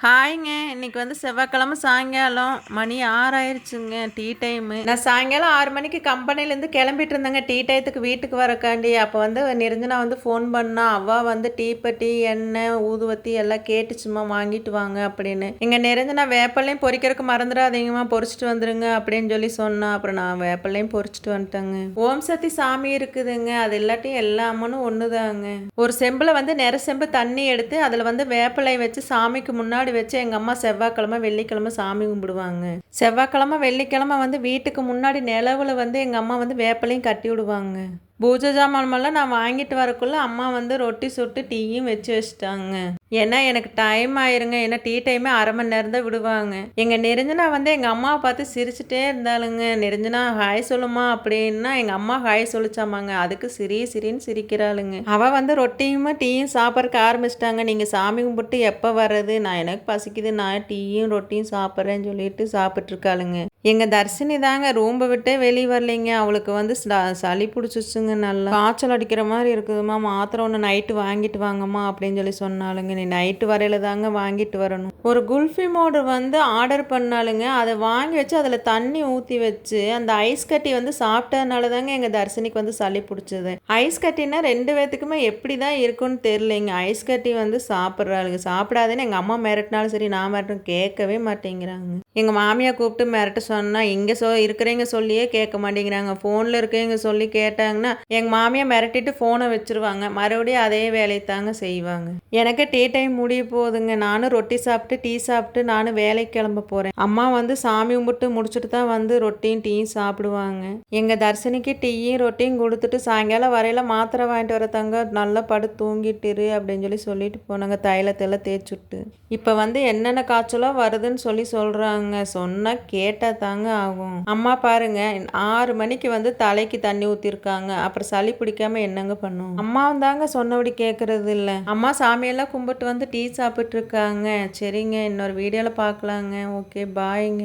ஹாய்ங்க. இன்னைக்கு வந்து செவ்வாய்க்கிழமை சாயங்காலம் மணி 6 ஆயிருச்சுங்க. Tea time. நான் சாயங்காலம் 6 மணிக்கு கம்பெனிலேருந்து கிளம்பிட்டு இருந்தேங்க டீ டயத்துக்கு வீட்டுக்கு வரக்காண்டி. அப்போ வந்து நிரஞ்சனா வந்து ஃபோன் பண்ணா. அவ வந்து டீப்பெட்டி, எண்ணெய், ஊதுவத்தி எல்லாம் கேட்டு சும்மா வாங்கிட்டு வாங்க அப்படின்னு. எங்க நிரஞ்சனா வேப்பலையும் பொரிக்கிறதுக்கு மறந்துடாதீங்கம்மா, பொரிச்சிட்டு வந்துருங்க அப்படின்னு சொல்லி சொன்னா. அப்புறம் நான் வேப்பலையும் பொரிச்சிட்டு வந்துட்டேங்க. ஓம் சக்தி சாமி இருக்குதுங்க. அது இல்லாட்டி எல்லா அம்மனும் ஒண்ணுதாங்க. ஒரு செம்பில் வந்து நிற செம்பு தண்ணி எடுத்து அதில் வந்து வேப்பலை வச்சு சாமிக்கு முன்னாடி வச்சு எங்கள் அம்மா செவ்வாய்க்கிழமை வெள்ளிக்கிழமை சாமி கும்பிடுவாங்க. செவ்வாய்க்கிழமை வெள்ளிக்கிழமை வந்து வீட்டுக்கு முன்னாடி நிலவுல வந்து எங்கள் அம்மா வந்து வேப்பலையும் கட்டி விடுவாங்க. பூஜை ஜாமான்மெல்லாம் நான் வாங்கிட்டு வரக்குள்ள அம்மா வந்து ரொட்டி சுட்டு டீயும் வச்சு வச்சுட்டாங்க. ஏன்னா எனக்கு டைம் ஆயிருங்க. ஏன்னா டீ டைமே 1/2 மணி நேரம் தான் விடுவாங்க. எங்கள் நிரஞ்சனா வந்து எங்கள் அம்மாவை பார்த்து சிரிச்சுட்டே இருந்தாளுங்க. நிரஞ்சனா ஹாய் சொல்லுமா அப்படின்னா எங்கள் அம்மா ஹாய் சொல்லிச்சாமாங்க. அதுக்கு சிரின்னு சிரிக்கிறாளுங்க. அவள் வந்து ரொட்டியும் டீயும் சாப்பிட்றக்கு ஆரம்பிச்சிட்டாங்க. நீங்கள் சாமி கும்பிட்டு எப்போ வர்றது, நான் எனக்கு பசிக்குது, நான் டீயும் ரொட்டியும் சாப்பிட்றேன்னு சொல்லிட்டு சாப்பிட்ருக்காளுங்க. எங்கள் தர்ஷினி தாங்க ரூம்பை விட்டே வெளியே வரலைங்க. அவளுக்கு வந்து சளி பிடிச்சிச்சுங்க. நல்லா காய்ச்சல் அடிக்கிற மாதிரி இருக்குதுமா, மாத்திரை ஒன்று நைட்டு வாங்கிட்டு வாங்கம்மா அப்படின்னு சொல்லி சொன்னாலுங்க. நீ நைட்டு வரையில தாங்க வாங்கிட்டு வரணும். ஒரு குல்ஃபி மோடு வந்து ஆர்டர் பண்ணாலுங்க. அதை வாங்கி வச்சு அதில் தண்ணி ஊற்றி வச்சு அந்த ஐஸ் கட்டி வந்து சாப்பிட்டதுனால தாங்க எங்கள் தர்ஷினிக்கு வந்து சளி பிடிச்சது. ஐஸ் கட்டினா 2 பேத்துக்குமே எப்படி தான் இருக்குன்னு தெரியலைங்க. ஐஸ் கட்டி வந்து சாப்பிட்றாளுங்க. சாப்பிடாதுன்னு எங்கள் அம்மா மிரட்டினாலும் சரி, நான் மிரட்டும் கேட்கவே மாட்டேங்கிறாங்க. எங்கள் மாமியார் கூப்பிட்டு மிரட்ட சொன்னால் இங்கே இருக்கிறவங்க சொல்லியே கேட்க மாட்டேங்கிறாங்க. ஃபோனில் இருக்கவங்க சொல்லி கேட்டாங்கன்னா எங்கள் மாமியார் மிரட்டிட்டு ஃபோனை வச்சுருவாங்க. மறுபடியும் அதே வேலையை தாங்க செய்வாங்க. எனக்கு டீ டைம் முடிய போகுதுங்க. நானும் ரொட்டி சாப்பிட்டு டீ சாப்பிட்டு நானும் வேலைக்கு கிளம்ப போகிறேன். அம்மா வந்து சாமி கும்பிட்டு முடிச்சுட்டு தான் வந்து ரொட்டியும் டீயும் சாப்பிடுவாங்க. எங்கள் தர்ஷினிக்கு டீயும் ரொட்டியும் கொடுத்துட்டு சாயங்காலம் வரையில மாத்திரை வாங்கிட்டு வர தங்க, நல்லா படுத்து தூங்கிட்டுரு அப்படின்னு சொல்லிட்டு போனாங்க. தைலத்தெல்லாம் தேய்ச்சுட்டு இப்போ வந்து என்னென்ன காய்ச்சலோ வருதுன்னு சொல்கிறாங்க. சொன்னால் கேட்டால் தாங்க ஆகும். அம்மா பாருங்க 6 மணிக்கு வந்து தலைக்கு தண்ணி ஊற்றிருக்காங்க. அப்புறம் சளி பிடிக்காம என்னங்க பண்ணும்? அம்மாவும் தாங்க சொன்னபடி கேட்கறது இல்லை. அம்மா சாமியெல்லாம் கும்பிட்டு வந்து டீ சாப்பிட்டு இருக்காங்க. சரிங்க, இன்னொரு வீடியோவில் பார்க்கலாங்க. ஓகே, பாய்ங்க.